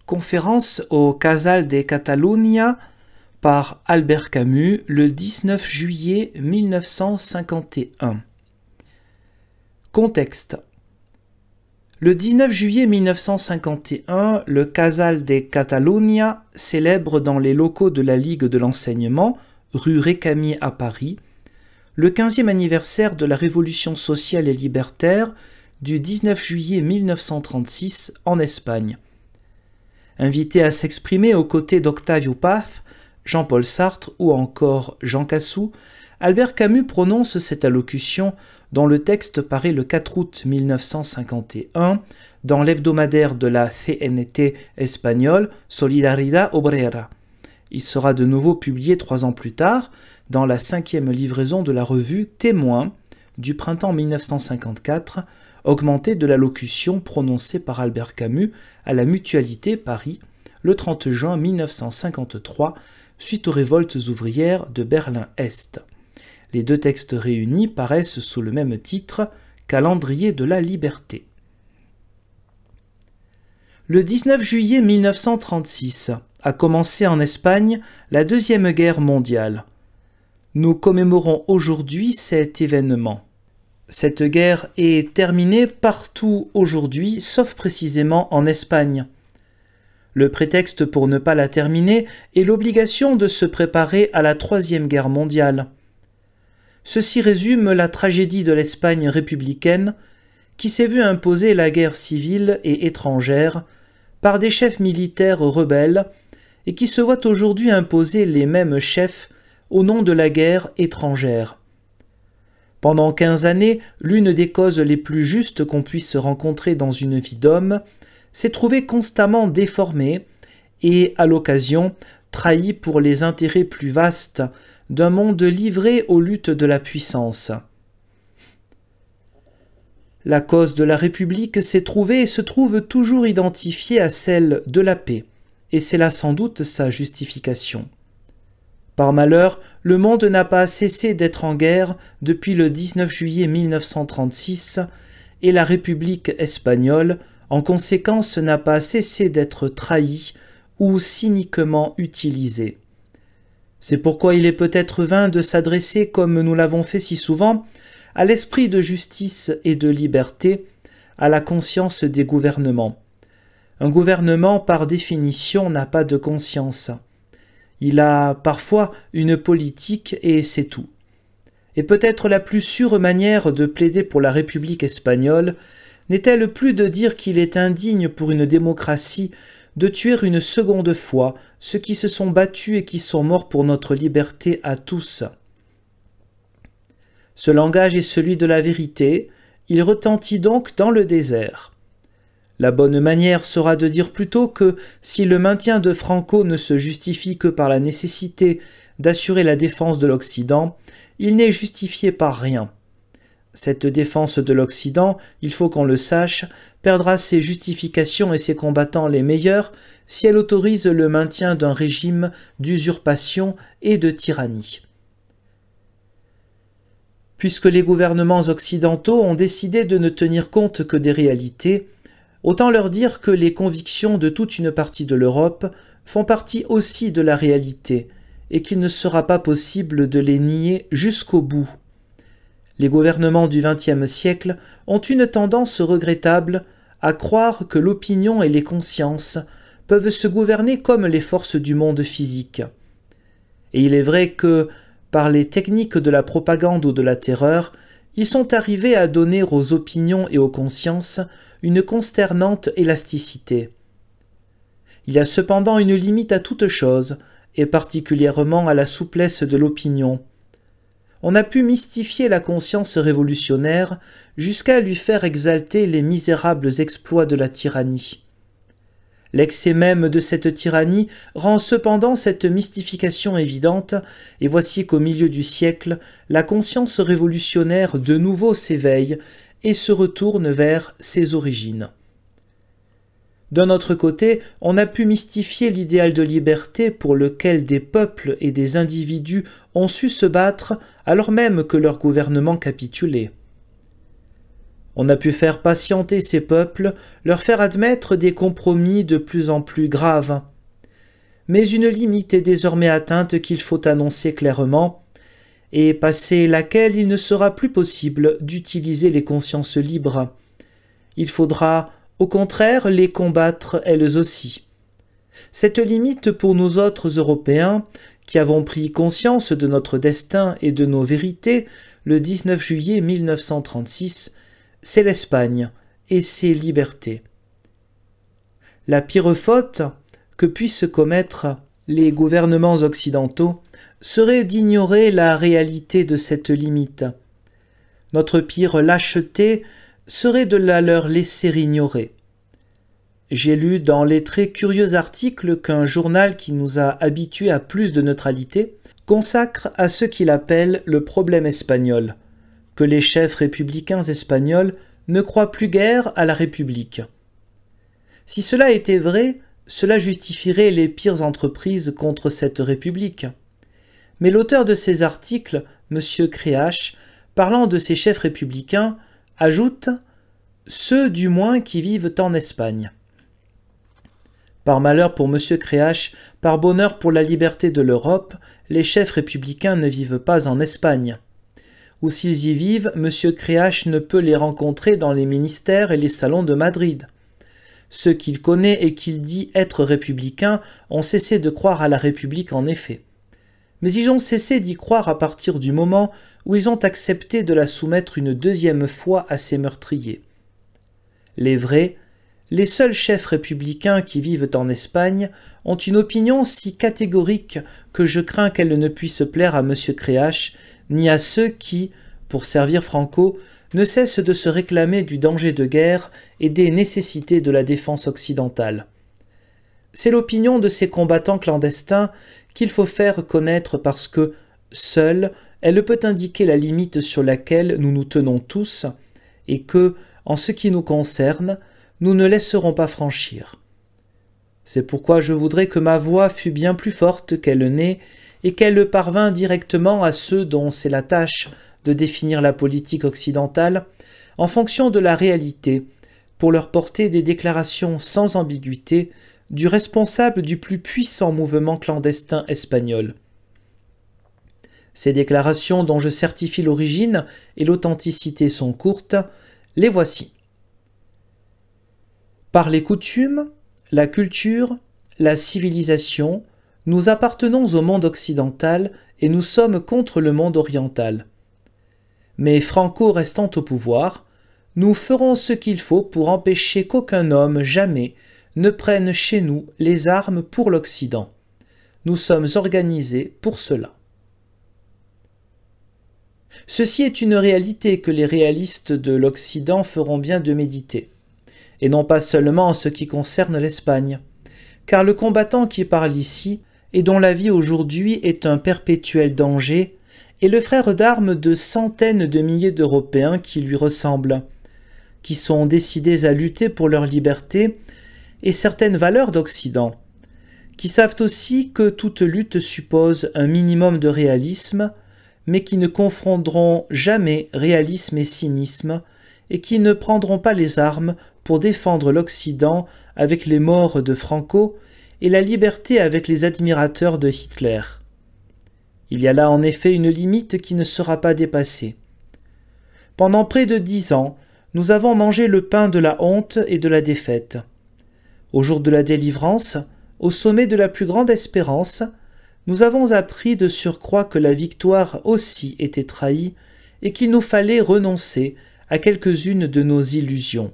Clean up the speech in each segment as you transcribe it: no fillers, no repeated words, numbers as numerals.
Conférence au Casal de Catalunya par Albert Camus le 19 juillet 1951. Contexte. Le 19 juillet 1951, le Casal de Catalunya célèbre dans les locaux de la Ligue de l'enseignement, rue Récamier à Paris, le 15e anniversaire de la Révolution sociale et libertaire du 19 juillet 1936 en Espagne. Invité à s'exprimer aux côtés d'Octavio Paz, Jean-Paul Sartre ou encore Jean Cassou, Albert Camus prononce cette allocution dont le texte paraît le 4 août 1951 dans l'hebdomadaire de la CNT espagnole Solidaridad Obrera. Il sera de nouveau publié 3 ans plus tard dans la 5e livraison de la revue Témoin du printemps 1954, augmentée de l'allocution prononcée par Albert Camus à la Mutualité Paris le 30 juin 1953 suite aux révoltes ouvrières de Berlin-Est. Les 2 textes réunis paraissent sous le même titre « Calendrier de la liberté ». Le 19 juillet 1936 a commencé en Espagne la Deuxième Guerre mondiale. Nous commémorons aujourd'hui cet événement. Cette guerre est terminée partout aujourd'hui, sauf précisément en Espagne. Le prétexte pour ne pas la terminer est l'obligation de se préparer à la Troisième Guerre mondiale. Ceci résume la tragédie de l'Espagne républicaine qui s'est vue imposer la guerre civile et étrangère par des chefs militaires rebelles et qui se voit aujourd'hui imposer les mêmes chefs au nom de la guerre étrangère. Pendant 15 années, l'une des causes les plus justes qu'on puisse rencontrer dans une vie d'homme s'est trouvée constamment déformée et, à l'occasion, trahie pour les intérêts plus vastes d'un monde livré aux luttes de la puissance. La cause de la République s'est trouvée et se trouve toujours identifiée à celle de la paix, et c'est là sans doute sa justification. Par malheur, le monde n'a pas cessé d'être en guerre depuis le 19 juillet 1936 et la République espagnole, en conséquence, n'a pas cessé d'être trahie ou cyniquement utilisée. C'est pourquoi il est peut-être vain de s'adresser, comme nous l'avons fait si souvent, à l'esprit de justice et de liberté, à la conscience des gouvernements. Un gouvernement, par définition, n'a pas de conscience. Il a parfois une politique et c'est tout. Et peut-être la plus sûre manière de plaider pour la République espagnole n'est-elle plus de dire qu'il est indigne pour une démocratie de tuer une seconde fois ceux qui se sont battus et qui sont morts pour notre liberté à tous. Ce langage est celui de la vérité, il retentit donc dans le désert. La bonne manière sera de dire plutôt que si le maintien de Franco ne se justifie que par la nécessité d'assurer la défense de l'Occident, il n'est justifié par rien. Cette défense de l'Occident, il faut qu'on le sache, perdra ses justifications et ses combattants les meilleurs si elle autorise le maintien d'un régime d'usurpation et de tyrannie. Puisque les gouvernements occidentaux ont décidé de ne tenir compte que des réalités, autant leur dire que les convictions de toute une partie de l'Europe font partie aussi de la réalité et qu'il ne sera pas possible de les nier jusqu'au bout. Les gouvernements du XXe siècle ont une tendance regrettable à croire que l'opinion et les consciences peuvent se gouverner comme les forces du monde physique. Et il est vrai que, par les techniques de la propagande ou de la terreur, ils sont arrivés à donner aux opinions et aux consciences une consternante élasticité. Il y a cependant une limite à toute chose, et particulièrement à la souplesse de l'opinion. On a pu mystifier la conscience révolutionnaire jusqu'à lui faire exalter les misérables exploits de la tyrannie. L'excès même de cette tyrannie rend cependant cette mystification évidente, et voici qu'au milieu du siècle, la conscience révolutionnaire de nouveau s'éveille et se retourne vers ses origines. D'un autre côté, on a pu mystifier l'idéal de liberté pour lequel des peuples et des individus ont su se battre alors même que leur gouvernement capitulait. On a pu faire patienter ces peuples, leur faire admettre des compromis de plus en plus graves. Mais une limite est désormais atteinte qu'il faut annoncer clairement, et passé laquelle il ne sera plus possible d'utiliser les consciences libres. Il faudra, au contraire, les combattre elles aussi. Cette limite pour nous autres Européens, qui avons pris conscience de notre destin et de nos vérités le 19 juillet 1936, c'est l'Espagne et ses libertés. La pire faute que puissent commettre les gouvernements occidentaux serait d'ignorer la réalité de cette limite. Notre pire lâcheté serait de la leur laisser ignorer. J'ai lu dans les très curieux articles qu'un journal qui nous a habitués à plus de neutralité consacre à ce qu'il appelle le problème espagnol, que les chefs républicains espagnols ne croient plus guère à la République. Si cela était vrai, cela justifierait les pires entreprises contre cette République. Mais l'auteur de ces articles, M. Créache, parlant de ces chefs républicains, ajoute « ceux du moins qui vivent en Espagne ». Par malheur pour M. Créache, par bonheur pour la liberté de l'Europe, les chefs républicains ne vivent pas en Espagne. Ou s'ils y vivent, M. Créache ne peut les rencontrer dans les ministères et les salons de Madrid. Ceux qu'il connaît et qu'il dit être républicains ont cessé de croire à la République en effet. Mais ils ont cessé d'y croire à partir du moment où ils ont accepté de la soumettre une deuxième fois à ces meurtriers. Les vrais, les seuls chefs républicains qui vivent en Espagne ont une opinion si catégorique que je crains qu'elle ne puisse plaire à M. Créache, ni à ceux qui, pour servir Franco, ne cessent de se réclamer du danger de guerre et des nécessités de la défense occidentale. C'est l'opinion de ces combattants clandestins qu'il faut faire connaître parce que, seule, elle peut indiquer la limite sur laquelle nous nous tenons tous et que, en ce qui nous concerne, nous ne laisserons pas franchir. C'est pourquoi je voudrais que ma voix fût bien plus forte qu'elle n'est et qu'elle parvînt directement à ceux dont c'est la tâche de définir la politique occidentale en fonction de la réalité, pour leur porter des déclarations sans ambiguïté du responsable du plus puissant mouvement clandestin espagnol. Ces déclarations dont je certifie l'origine et l'authenticité sont courtes, les voici. Par les coutumes, la culture, la civilisation, nous appartenons au monde occidental et nous sommes contre le monde oriental. Mais Franco restant au pouvoir, nous ferons ce qu'il faut pour empêcher qu'aucun homme jamais ne prenne chez nous les armes pour l'Occident. Nous sommes organisés pour cela. Ceci est une réalité que les réalistes de l'Occident feront bien de méditer, et non pas seulement en ce qui concerne l'Espagne, car le combattant qui parle ici, et dont la vie aujourd'hui est un perpétuel danger, est le frère d'armes de centaines de milliers d'Européens qui lui ressemblent, qui sont décidés à lutter pour leur liberté et certaines valeurs d'Occident, qui savent aussi que toute lutte suppose un minimum de réalisme, mais qui ne confondront jamais réalisme et cynisme, et qui ne prendront pas les armes pour défendre l'Occident avec les morts de Franco et la liberté avec les admirateurs de Hitler. Il y a là en effet une limite qui ne sera pas dépassée. Pendant près de 10 ans, nous avons mangé le pain de la honte et de la défaite. Au jour de la délivrance, au sommet de la plus grande espérance, nous avons appris de surcroît que la victoire aussi était trahie et qu'il nous fallait renoncer à quelques-unes de nos illusions.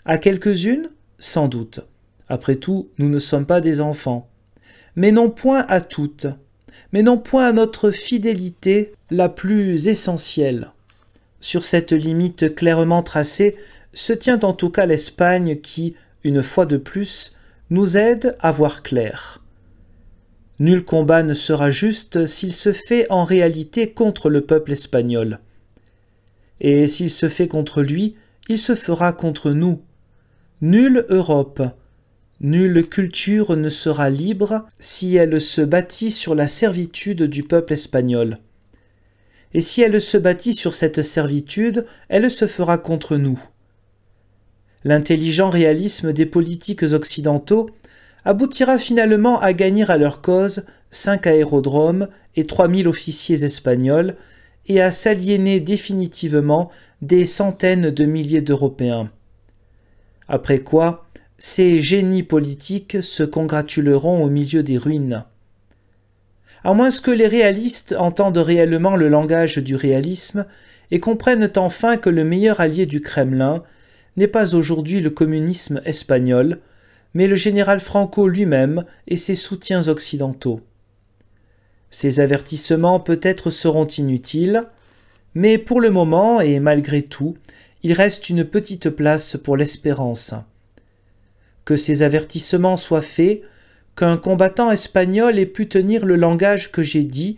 À quelques-unes, sans doute. Après tout, nous ne sommes pas des enfants. Mais non point à toutes, mais non point à notre fidélité la plus essentielle. Sur cette limite clairement tracée se tient en tout cas l'Espagne qui, une fois de plus, nous aide à voir clair. Nul combat ne sera juste s'il se fait en réalité contre le peuple espagnol. Et s'il se fait contre lui, il se fera contre nous. Nulle Europe, nulle culture ne sera libre si elle se bâtit sur la servitude du peuple espagnol. et si elle se bâtit sur cette servitude, elle se fera contre nous. L'intelligent réalisme des politiques occidentaux aboutira finalement à gagner à leur cause 5 aérodromes et 3000 officiers espagnols et à s'aliéner définitivement des centaines de milliers d'Européens. Après quoi, ces génies politiques se congratuleront au milieu des ruines. À moins que les réalistes entendent réellement le langage du réalisme et comprennent enfin que le meilleur allié du Kremlin n'est pas aujourd'hui le communisme espagnol, mais le général Franco lui-même et ses soutiens occidentaux. Ces avertissements peut-être seront inutiles, mais pour le moment et malgré tout, il reste une petite place pour l'espérance. Que ces avertissements soient faits, qu'un combattant espagnol ait pu tenir le langage que j'ai dit,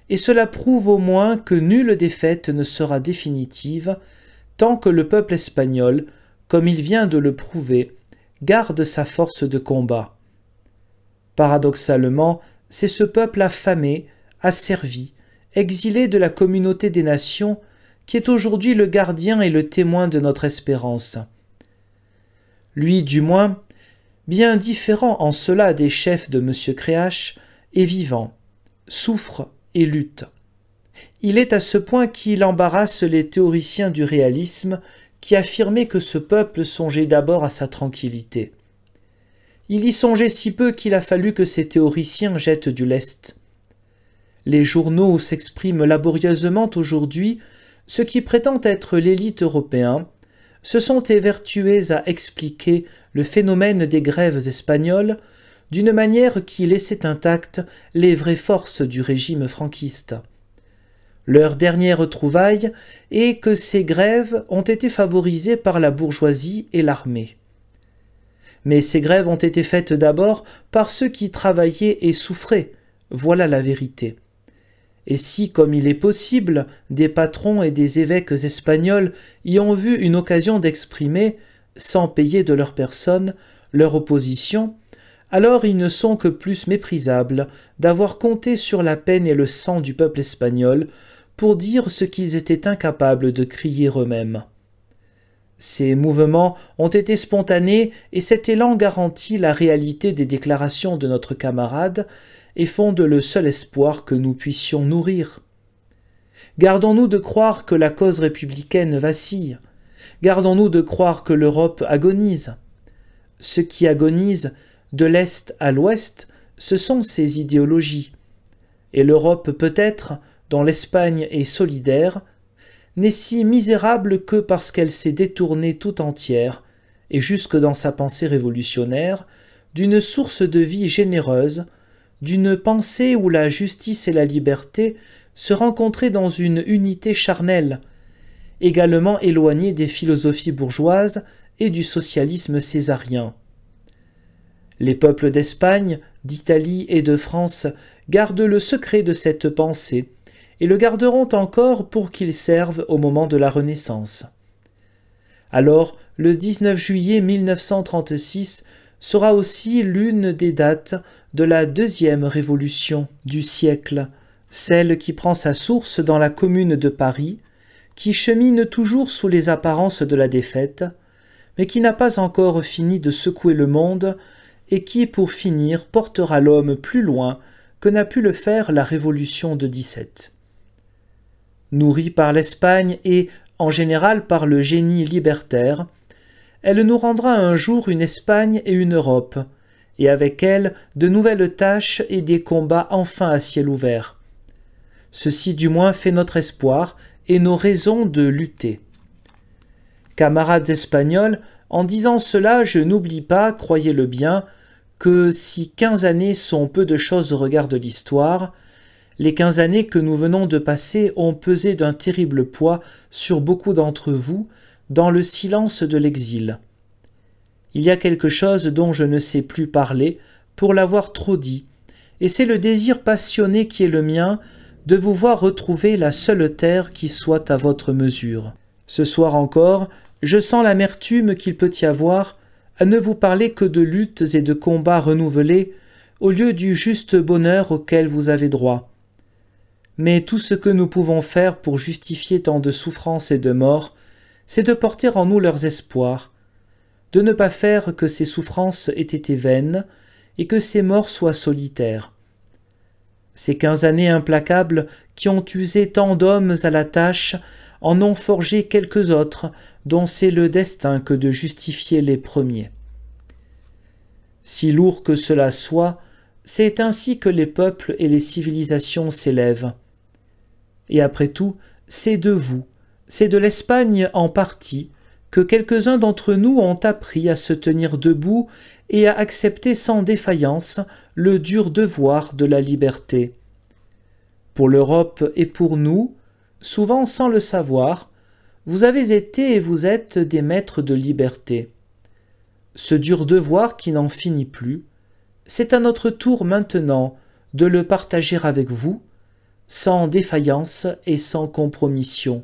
et cela prouve au moins que nulle défaite ne sera définitive, tant que le peuple espagnol, comme il vient de le prouver, garde sa force de combat. Paradoxalement, c'est ce peuple affamé, asservi, exilé de la communauté des nations, qui est aujourd'hui le gardien et le témoin de notre espérance. Lui, du moins, bien différent en cela des chefs de M. Créache, est vivant, souffre et lutte. Il est à ce point qu'il embarrasse les théoriciens du réalisme qui affirmaient que ce peuple songeait d'abord à sa tranquillité. Il y songeait si peu qu'il a fallu que ces théoriciens jettent du lest. Les journaux s'expriment laborieusement aujourd'hui, ceux qui prétendent être l'élite européenne se sont évertués à expliquer le phénomène des grèves espagnoles d'une manière qui laissait intactes les vraies forces du régime franquiste. Leur dernière trouvaille est que ces grèves ont été favorisées par la bourgeoisie et l'armée. Mais ces grèves ont été faites d'abord par ceux qui travaillaient et souffraient, voilà la vérité. Et si, comme il est possible, des patrons et des évêques espagnols y ont vu une occasion d'exprimer, sans payer de leur personne, leur opposition, alors ils ne sont que plus méprisables d'avoir compté sur la peine et le sang du peuple espagnol pour dire ce qu'ils étaient incapables de crier eux-mêmes. Ces mouvements ont été spontanés et cet élan garantit la réalité des déclarations de notre camarade et fonde le seul espoir que nous puissions nourrir. Gardons-nous de croire que la cause républicaine vacille. Gardons-nous de croire que l'Europe agonise. Ce qui agonise, de l'Est à l'Ouest, ce sont ces idéologies. Et l'Europe peut-être, dont l'Espagne est solidaire, n'est si misérable que parce qu'elle s'est détournée tout entière, et jusque dans sa pensée révolutionnaire, d'une source de vie généreuse, d'une pensée où la justice et la liberté se rencontraient dans une unité charnelle, également éloignée des philosophies bourgeoises et du socialisme césarien. Les peuples d'Espagne, d'Italie et de France gardent le secret de cette pensée, et le garderont encore pour qu'il serve au moment de la Renaissance. Alors, le 19 juillet 1936 sera aussi l'une des dates de la deuxième révolution du siècle, celle qui prend sa source dans la Commune de Paris, qui chemine toujours sous les apparences de la défaite, mais qui n'a pas encore fini de secouer le monde et qui, pour finir, portera l'homme plus loin que n'a pu le faire la Révolution de 17. Nourrie par l'Espagne et, en général, par le génie libertaire, elle nous rendra un jour une Espagne et une Europe, et avec elle de nouvelles tâches et des combats enfin à ciel ouvert. Ceci du moins fait notre espoir et nos raisons de lutter. Camarades espagnols, en disant cela, je n'oublie pas, croyez-le bien, que si 15 années sont peu de choses au regard de l'histoire, les 15 années que nous venons de passer ont pesé d'un terrible poids sur beaucoup d'entre vous dans le silence de l'exil. Il y a quelque chose dont je ne sais plus parler pour l'avoir trop dit, et c'est le désir passionné qui est le mien de vous voir retrouver la seule terre qui soit à votre mesure. Ce soir encore, je sens l'amertume qu'il peut y avoir à ne vous parler que de luttes et de combats renouvelés au lieu du juste bonheur auquel vous avez droit. Mais tout ce que nous pouvons faire pour justifier tant de souffrances et de morts, c'est de porter en nous leurs espoirs, de ne pas faire que ces souffrances aient été vaines et que ces morts soient solitaires. Ces 15 années implacables qui ont usé tant d'hommes à la tâche en ont forgé quelques autres dont c'est le destin que de justifier les premiers. Si lourd que cela soit, c'est ainsi que les peuples et les civilisations s'élèvent. Et après tout, c'est de vous, c'est de l'Espagne en partie, que quelques-uns d'entre nous ont appris à se tenir debout et à accepter sans défaillance le dur devoir de la liberté. Pour l'Europe et pour nous, souvent sans le savoir, vous avez été et vous êtes des maîtres de liberté. Ce dur devoir qui n'en finit plus, c'est à notre tour maintenant de le partager avec vous, sans défaillance et sans compromission.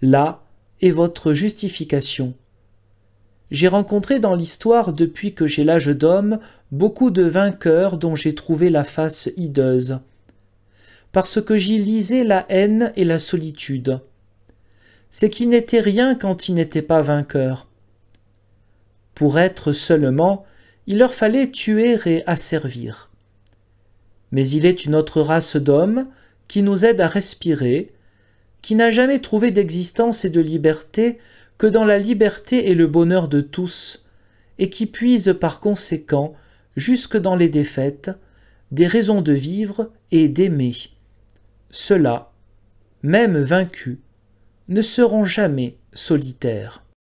Là est votre justification. J'ai rencontré dans l'histoire depuis que j'ai l'âge d'homme beaucoup de vainqueurs dont j'ai trouvé la face hideuse, parce que j'y lisais la haine et la solitude. C'est qu'ils n'étaient rien quand ils n'étaient pas vainqueurs. Pour être seulement, il leur fallait tuer et asservir. Mais il est une autre race d'hommes qui nous aide à respirer, qui n'a jamais trouvé d'existence et de liberté que dans la liberté et le bonheur de tous, et qui puise par conséquent, jusque dans les défaites, des raisons de vivre et d'aimer. Ceux-là, même vaincus, ne seront jamais solitaires.